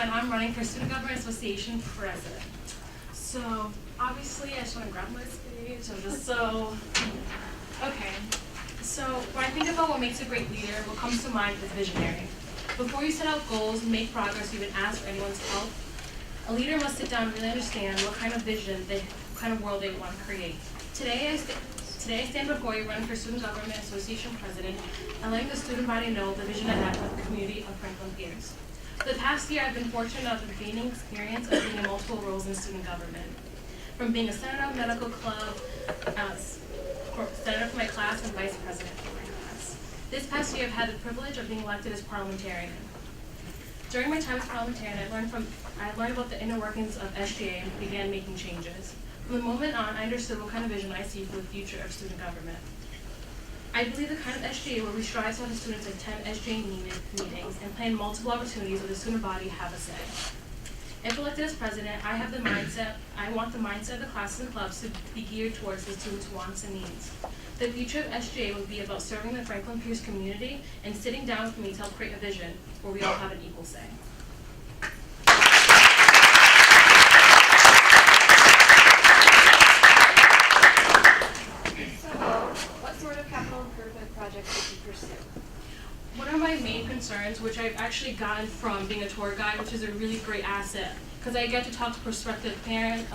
and I'm running for Student Government Association President. So, obviously, I just want to grab my speech. Okay. So, when I think about what makes a great leader, what comes to mind is visionary. Before you set out goals and make progress, you even ask for anyone's help. A leader must sit down and really understand what kind of vision, what kind of world they want to create. Today I stand before you running for Student Government Association President and letting the student body know the vision I have for the community of Franklin Pierce. For the past year, I've been fortunate enough to gaining experience of being in multiple roles in student government. From being a senator of medical club, senator for my class, and vice president for my class. This past year, I've had the privilege of being elected as parliamentarian. During my time as parliamentarian, I learned about the inner workings of SGA and began making changes. From the moment on, I understood what kind of vision I see for the future of student government. I believe the kind of SGA where we strive to have the students attend SGA meetings and plan multiple opportunities where the student body have a say. If elected as president, I want the mindset of the classes and clubs to be geared towards the students' wants and needs. The future of SGA will be about serving the Franklin Pierce community and sitting down with me to help create a vision where we all have an equal say. Projects that you pursue? One of my main concerns, which I've actually gotten from being a tour guide, which is a really great asset, because I get to talk to prospective parents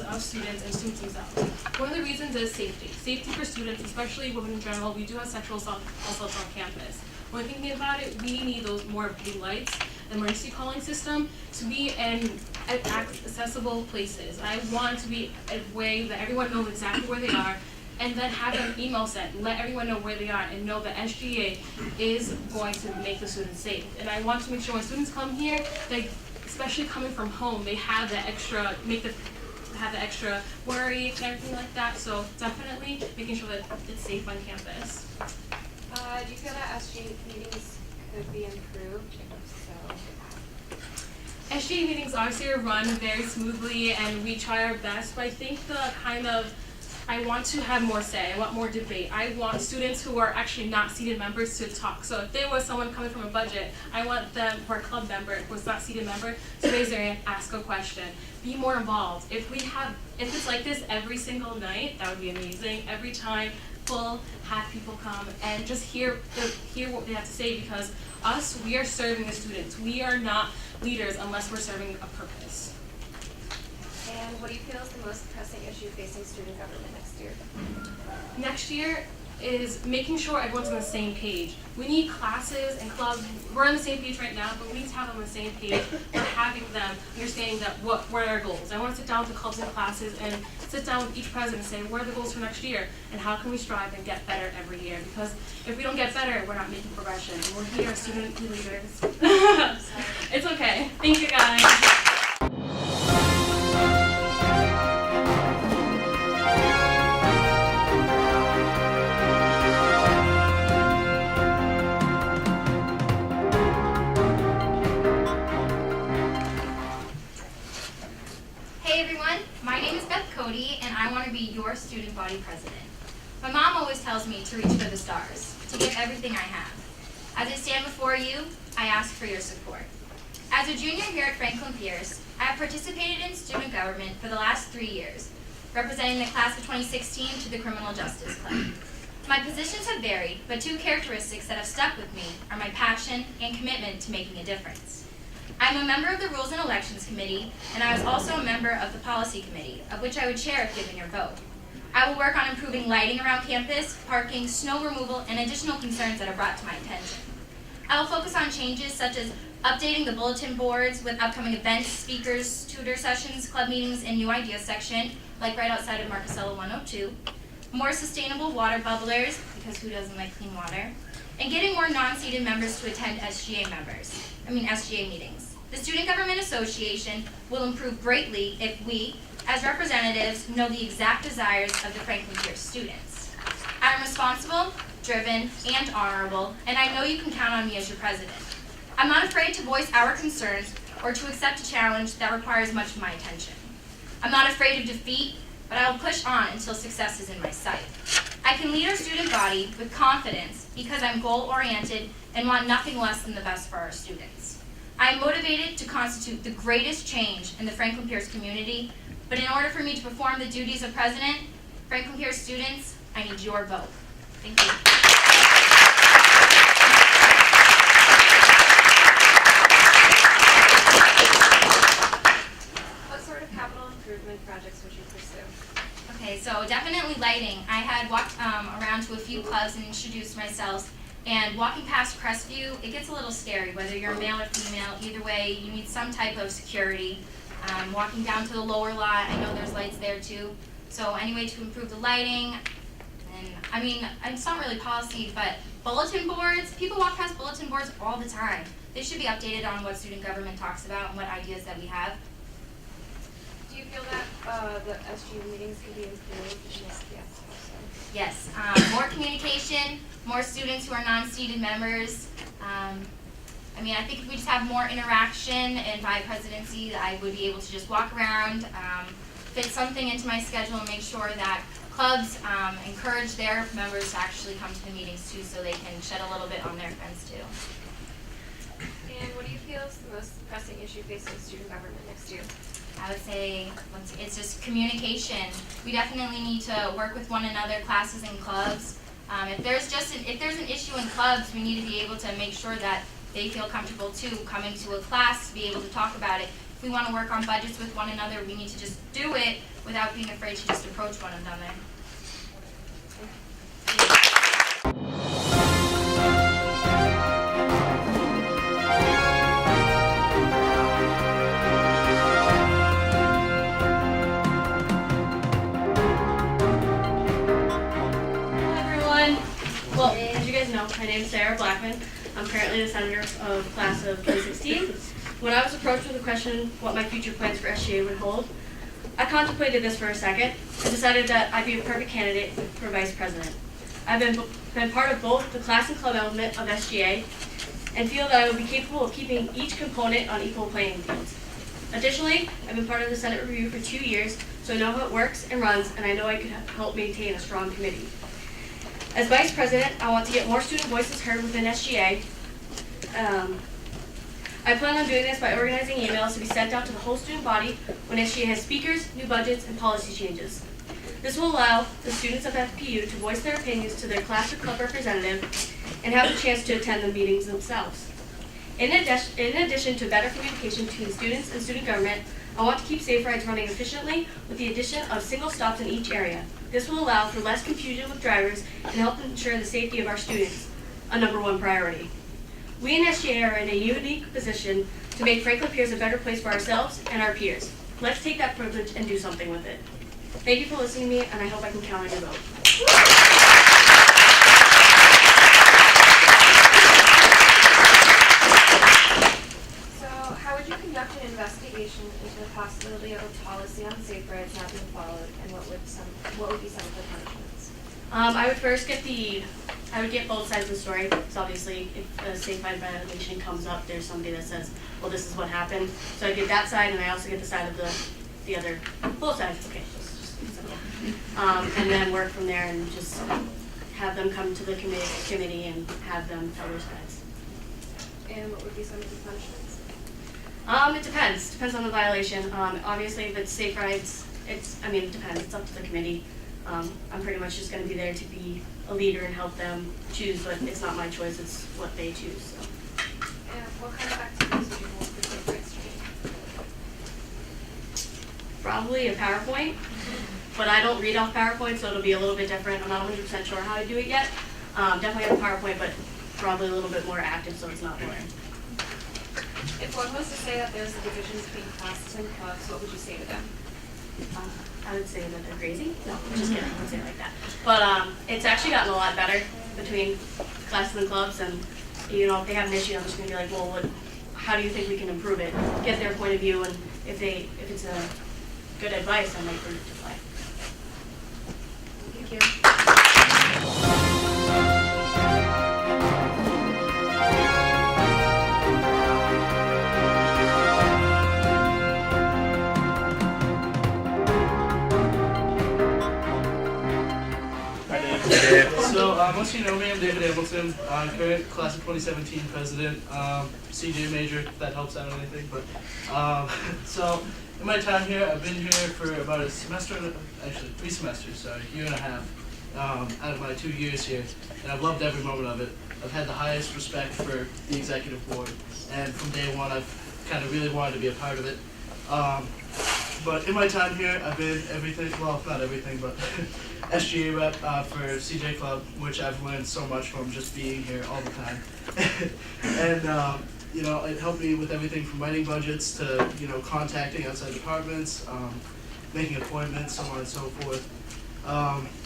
of students and students themselves. One of the reasons is safety. Safety for students, especially women in general. We do have sexual assaults on campus. When thinking about it, we need those more blue lights, emergency calling system, to be in accessible places. I want to be a way that everyone knows exactly where they are, and then have an email sent, let everyone know where they are, and know that SGA is going to make the students safe. And I want to make sure when students come here, they, especially coming from home, they have the extra, have the extra worry and everything like that. So definitely making sure that it's safe on campus. Do you feel that SGA meetings could be improved? So, SGA meetings obviously are run very smoothly, and we try our best. But I think I want to have more say. I want more debate. I want students who are actually not seated members to talk. So if there was someone coming from a budget, I want them, or a club member, who was not seated member, to raise their hand, ask a question, be more involved. If it's like this every single night, that would be amazing. Every time, have people come and just hear what they have to say, because we are serving the students. We are not leaders unless we're serving a purpose. And what do you feel is the most pressing issue facing student government next year? Next year is making sure everyone's on the same page. We need classes and clubs. We're on the same page right now, but we need to have them on the same page for having them understanding that what are our goals. I want to sit down with the clubs and classes and sit down with each president and say, what are the goals for next year, and how can we strive and get better every year? Because if we don't get better, we're not making progression. And we're here as student leaders. It's okay. Thank you, guys. And I want to be your student body president. My mom always tells me to reach for the stars, to give everything I have. As I stand before you, I ask for your support. As a junior here at Franklin Pierce, I have participated in student government for the last 3 years, representing the class of 2016 to the Criminal Justice Club. My positions have varied, but two characteristics that have stuck with me are my passion and commitment to making a difference. I'm a member of the Rules and Elections Committee, and I was also a member of the Policy Committee, of which I would chair if given your vote. I will work on improving lighting around campus, parking, snow removal, and additional concerns that are brought to my attention. I will focus on changes such as updating the bulletin boards with upcoming events, speakers, tutor sessions, club meetings, and new ideas section, like right outside of Marcasella 102, more sustainable water bubblers, because who doesn't like clean water, and getting more non-seated members to attend SGA meetings. The Student Government Association will improve greatly if we, as representatives, know the exact desires of the Franklin Pierce students. I am responsible, driven, and honorable, and I know you can count on me as your president. I'm not afraid to voice our concerns or to accept a challenge that requires much of my attention. I'm not afraid of defeat, but I will push on until success is in my sight. I can lead our student body with confidence because I'm goal-oriented and want nothing less than the best for our students. I'm motivated to constitute the greatest change in the Franklin Pierce community, but in order for me to perform the duties of president, Franklin Pierce students, I need your vote. Thank you. What sort of capital improvement projects would you pursue? Okay, so definitely lighting. I had walked around to a few clubs and introduced myself, and walking past Crestview, it gets a little scary, whether you're male or female. Either way, you need some type of security. Walking down to the lower lot, I know there's lights there too. So any way to improve the lighting, and I mean, it's not really policy, but bulletin boards, people walk past bulletin boards all the time. They should be updated on what student government talks about and what ideas that we have. Do you feel that the SGA meetings can be improved? Yes. Yes, more communication, more students who are non-seated members. I mean, I think if we just have more interaction and by presidency, I would be able to just walk around, fit something into my schedule and make sure that clubs encourage their members to actually come to the meetings too, so they can shed a little bit on their fence too. And what do you feel is the most pressing issue facing student government next year? I would say it's just communication. We definitely need to work with one another, classes and clubs. If there's an issue in clubs, we need to be able to make sure that they feel comfortable too, coming to a class to be able to talk about it. If we want to work on budgets with one another, we need to just do it without being afraid to just approach one another. Well, as you guys know, my name is Sarah Blackman. I'm currently the senator of class of 2016. When I was approached with a question what my future plans for SGA would hold, I contemplated this for a second and decided that I'd be a perfect candidate for vice president. I've been part of both the class and club element of SGA and feel that I would be capable of keeping each component on equal playing fields. Additionally, I've been part of the Senate review for 2 years, so I know how it works and runs, and I know I could help maintain a strong committee. As vice president, I want to get more student voices heard within SGA. I plan on doing this by organizing emails to be sent out to the whole student body when SGA has speakers, new budgets, and policy changes. This will allow the students of FPU to voice their opinions to their class or club representative and have the chance to attend the meetings themselves. In addition to better communication between students and student government, I want to keep safe rides running efficiently with the addition of single stops in each area. This will allow for less confusion with drivers and help ensure the safety of our students, a #1 priority. We in SGA are in a unique position to make Franklin Pierce a better place for ourselves and our peers. Let's take that privilege and do something with it. Thank you for listening to me, and I hope I can count on your vote. So, how would you conduct an investigation into the possibility of a policy on safe rides not being followed, and what would be some of the punishments? I would get both sides of the story. So obviously, if a safe ride violation comes up, there's somebody that says, well, this is what happened. So I get that side, and I also get the side of the other, both sides. Okay, just simple. And then work from there and just have them come to the committee and have them tell their sides. And what would be some of the punishments? It depends. Depends on the violation. Obviously, if it's safe rides, it depends. It's up to the committee. I'm pretty much just going to be there to be a leader and help them choose, but it's not my choice. It's what they choose. So. And what kind of activities would you hold for safe rides training? Probably a PowerPoint, but I don't read off PowerPoint, so it'll be a little bit different. I'm not 100% sure how to do it yet. Definitely have a PowerPoint, but probably a little bit more active, so it's not boring. If one was to say that there's a division between classes and clubs, what would you say to them? I would say that they're crazy. No, I'm just kidding. I wouldn't say it like that. But it's actually gotten a lot better between classes and clubs. And if they have an issue, I'm just gonna be like, well, how do you think we can improve it? Get their point of view, and if it's a good advice, I might bring it to play. Thank you. My name is So, most of you know me, I'm David Hamilton, current class of 2017 president, CJ major, if that helps out anything. But so, in my time here, I've been here for about a semester, actually 3 semesters, sorry, a year and a half, out of my 2 years here, and I've loved every moment of it. I've had the highest respect for the executive board, and from day one, I've kind of really wanted to be a part of it. But in my time here, I've been everything, well, not everything, but SGA rep for CJ Club, which I've learned so much from just being here all the time. And, you know, it helped me with everything from writing budgets to, you know, contacting outside departments, making appointments, so on and so forth.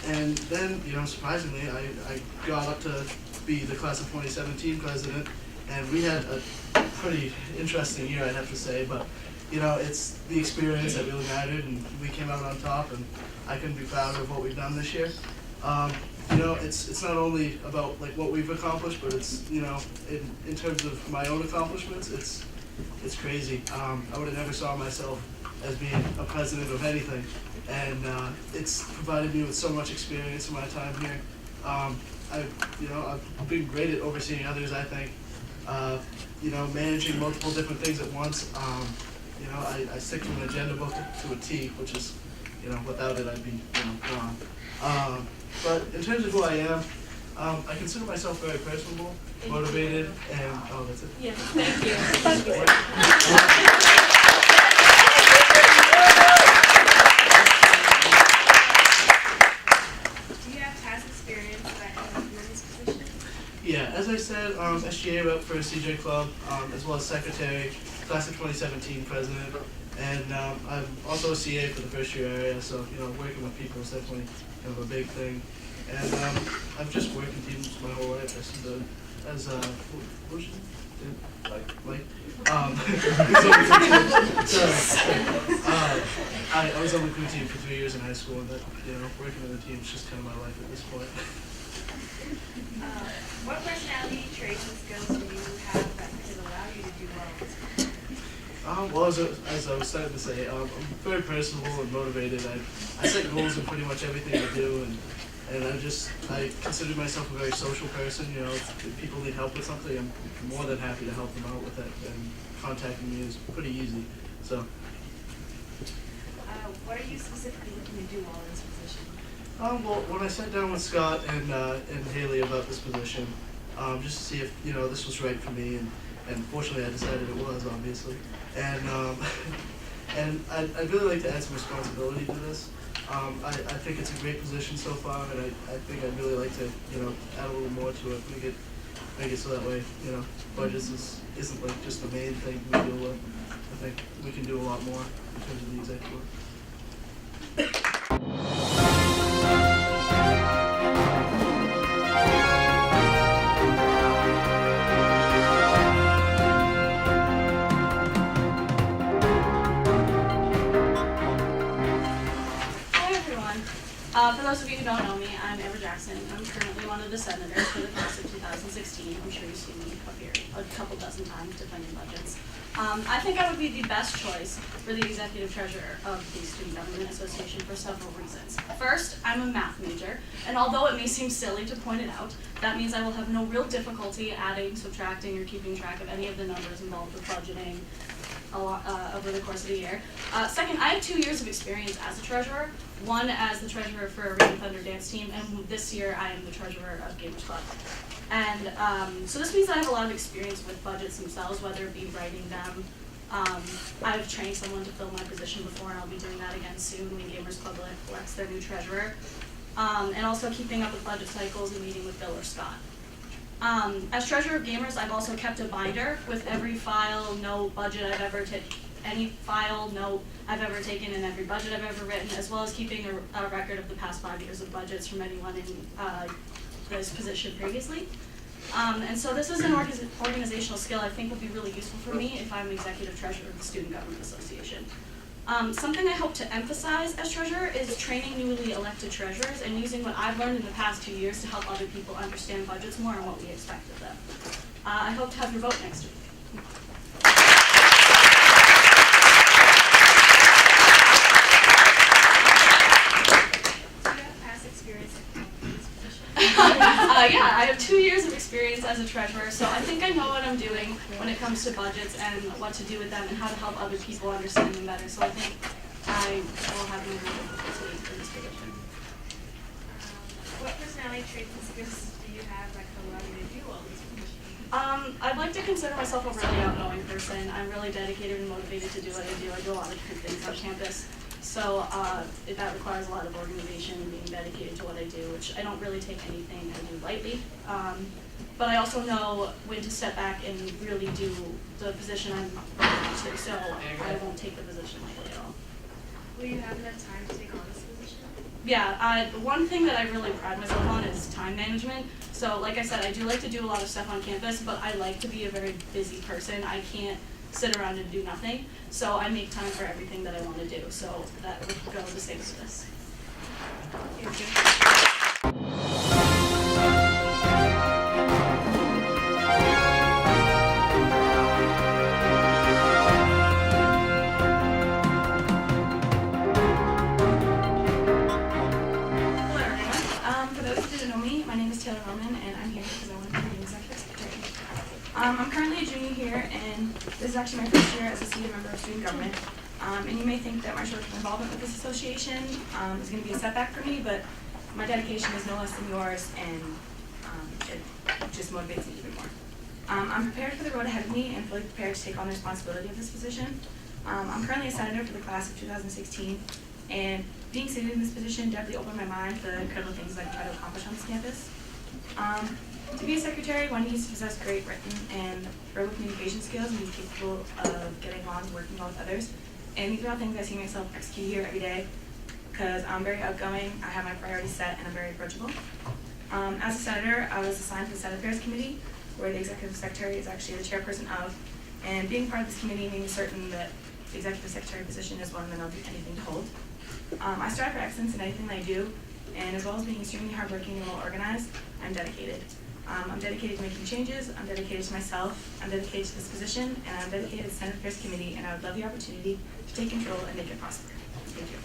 And then, you know, surprisingly, I got up to be the class of 2017 president, and we had a pretty interesting year, I'd have to say, but you know, it's the experience that really mattered, and we came out on top, and I couldn't be prouder of what we've done this year. You know, it's not only about like what we've accomplished, but it's, you know, in terms of my own accomplishments, it's crazy. I would have never saw myself as being a president of anything, and it's provided me with so much experience in my time here. I've been great at overseeing others, I think. You know, managing multiple different things at once. You know, I stick to an agenda book to a T, which is, you know, without it I'd be, you know, gone. But in terms of who I am, I consider myself very personable, motivated, and, oh, that's it. Yeah, thank you. Do you have past experience that you're in this position? Yeah, as I said, SGA rep for CJ Club, as well as secretary, class of 2017 president, and I'm also a CA for the first year area, so, you know, working with people is definitely kind of a big thing. And I've just worked in teams my whole life. What was your name? Mike? I was on the crew team for 3 years in high school, and that, you know, working in the team is just kind of my life at this point. What personality traits and skills do you have that could allow you to do well in this position? Well, as I was starting to say, I'm very personable and motivated. I set goals in pretty much everything I do, and I consider myself a very social person. You know, if people need help with something, I'm more than happy to help them out with it, and contacting me is pretty easy. So. What are you specifically looking to do while in this position? Well, when I sat down with Scott and Haley about this position, just to see if, you know, this was right for me, and fortunately I decided it was, obviously. And and I'd really like to add some responsibility to this. I think it's a great position so far, and I think I'd really like to, you know, add a little more to it, make it so that way, you know, budgets isn't like just the main thing we deal with. I think we can do a lot more in terms of the executive work. For those of you who don't know me, I'm Amber Jackson. I'm currently one of the senators for the class of 2016. I'm sure you've seen me up here a couple dozen times defending budgets. I think I would be the best choice for the executive treasurer of the Student Government Association for several reasons. First, I'm a math major, and although it may seem silly to point it out, that means I will have no real difficulty adding, subtracting, or keeping track of any of the numbers involved with budgeting over the course of the year. Second, I have 2 years of experience as a treasurer, one as the treasurer for Rain Thunder Dance Team, and this year I am the treasurer of Gamers Club. And so this means that I have a lot of experience with budgets themselves, whether it be writing them. I've trained someone to fill my position before, and I'll be doing that again soon when Gamers Club elects their new treasurer. And also keeping up with budget cycles and meeting with Bill or Scott. As treasurer of Gamers, I've also kept a binder with every file, note, budget I've ever taken, any file, note I've ever taken in every budget I've ever written, as well as keeping a record of the past 5 years of budgets from anyone in this position previously. And so this is an organizational skill I think will be really useful for me if I'm executive treasurer of the Student Government Association. Something I hope to emphasize as treasurer is training newly elected treasurers and using what I've learned in the past 2 years to help other people understand budgets more and what we expect of them. I hope to have your vote next week. Do you have past experience in this position? Yeah, I have 2 years of experience as a treasurer, so I think I know what I'm doing when it comes to budgets and what to do with them and how to help other people understand them better. So I think I will have no real difficulty in this position. What personality traits and skills do you have that could allow you to do all these positions? I'd like to consider myself a really outgoing person. I'm really dedicated and motivated to do what I do. I do a lot of different things on campus. So that requires a lot of organization and being dedicated to what I do, which I don't really take anything I do lightly. But I also know when to step back and really do the position I'm to, so I won't take the position lightly at all. Will you have enough time to take on this position? Yeah, one thing that I really pride myself on is time management. So like I said, I do like to do a lot of stuff on campus, but I like to be a very busy person. I can't sit around and do nothing. So I make time for everything that I want to do. So that would go the same as this. Thank you. Hello everyone. For those who didn't know me, my name is Taylor Roman and I'm here because I want to be the executive secretary. I'm currently a junior here and this is actually my first year as a senior member of student government. And you may think that my short-term involvement with this association is going to be a setback for me, but my dedication is no less than yours and it just motivates me even more. I'm prepared for the road ahead of me and fully prepared to take on the responsibility of this position. I'm currently a senator for the class of 2016, and being seated in this position definitely opened my mind to the incredible things I can try to accomplish on this campus. To be a secretary, one needs to possess great written and verbal communication skills and be capable of getting along and working well with others. And these are all things I see myself execute here every day because I'm very outgoing, I have my priorities set, and I'm very approachable. As a senator, I was assigned to the Senate Affairs Committee, where the executive secretary is actually the chairperson of. And being part of this committee made me certain that the executive secretary position is one that I'll do anything to hold. I strive for excellence in anything that I do, and as well as being extremely hardworking and well organized, I'm dedicated. I'm dedicated to making changes, I'm dedicated to myself, I'm dedicated to this position, and I'm dedicated to the Senate Affairs Committee, and I would love the opportunity to take control and make it prosper. Thank you.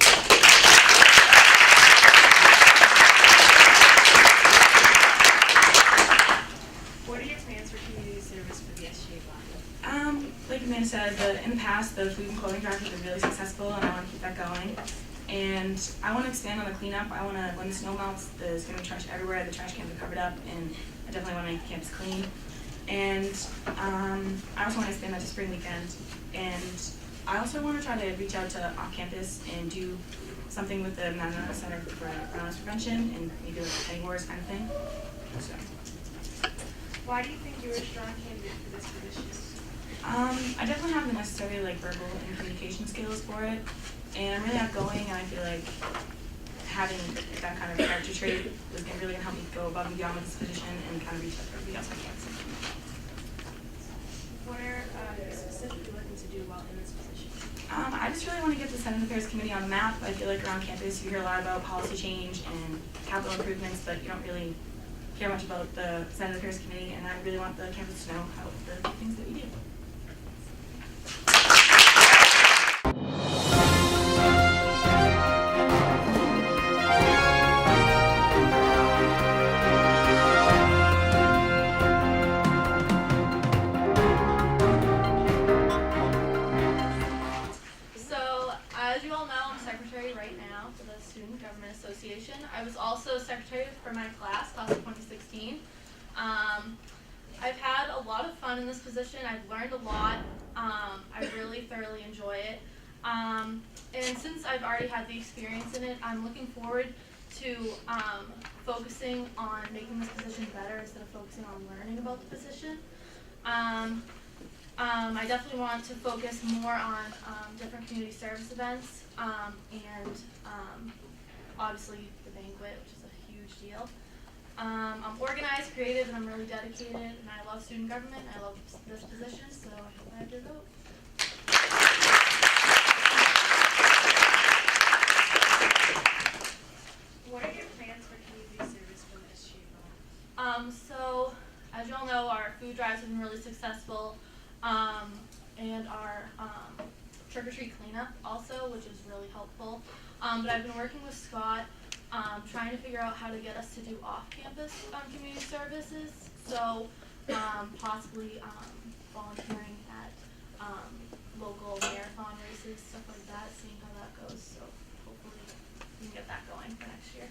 What are your plans for community service for the SGA body? Like Amanda said, in the past, the food and clothing drive has been really successful, and I want to keep that going. And I want to expand on the cleanup. I want to, when the snow melts, there's going to be trash everywhere. The trash cans are covered up, and I definitely want to make the campus clean. And I also want to expand that to spring weekend. And I also want to try to reach out to off-campus and do something with the Manhattan Center for Violence Prevention and maybe like a petty wars kind of thing. So. Why do you think you were a strong candidate for this position? I definitely have the necessary like verbal and communication skills for it, and I'm really outgoing, and I feel like having that kind of character trait was really gonna help me go above and beyond with this position and kind of reach out to everybody else I can. What are you specifically looking to do while in this position? I just really want to get the Senate Affairs Committee on the map. I feel like around campus you hear a lot about policy change and capital improvements, but you don't really hear much about the Senate Affairs Committee, and I really want the campus to know how the things that we do. So, as you all know, I'm secretary right now for the Student Government Association. I was also secretary for my class of 2016. I've had a lot of fun in this position. I've learned a lot. I really thoroughly enjoy it. And since I've already had the experience in it, I'm looking forward to focusing on making this position better instead of focusing on learning about the position. I definitely want to focus more on different community service events and obviously the banquet, which is a huge deal. I'm organized, creative, and I'm really dedicated, and I love student government. I love this position, so I hope I have your vote. What are your plans for community service for the SGA body? So, as you all know, our food drives have been really successful, and our trick-or-treat cleanup also, which is really helpful. But I've been working with Scott trying to figure out how to get us to do off-campus community services. So possibly volunteering at local marathon races, stuff like that, seeing how that goes. So hopefully we can get that going for next year.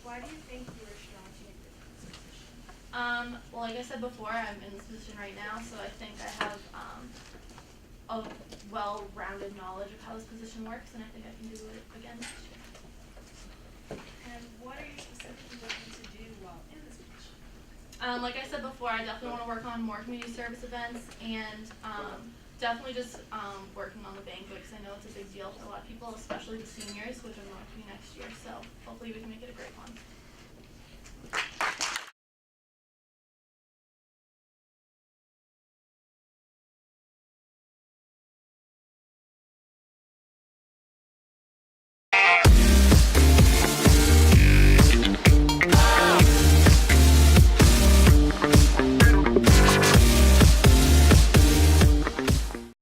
Why do you think you were strong to get this position? Well, like I said before, I'm in this position right now, so I think I have a well-rounded knowledge of how this position works, and I think I can do it again next year. And what are you specifically looking to do while in this position? Like I said before, I definitely want to work on more community service events, and definitely just working on the banquet, because I know it's a big deal for a lot of people, especially the seniors, which are going to be next year. So hopefully we can make it a great one.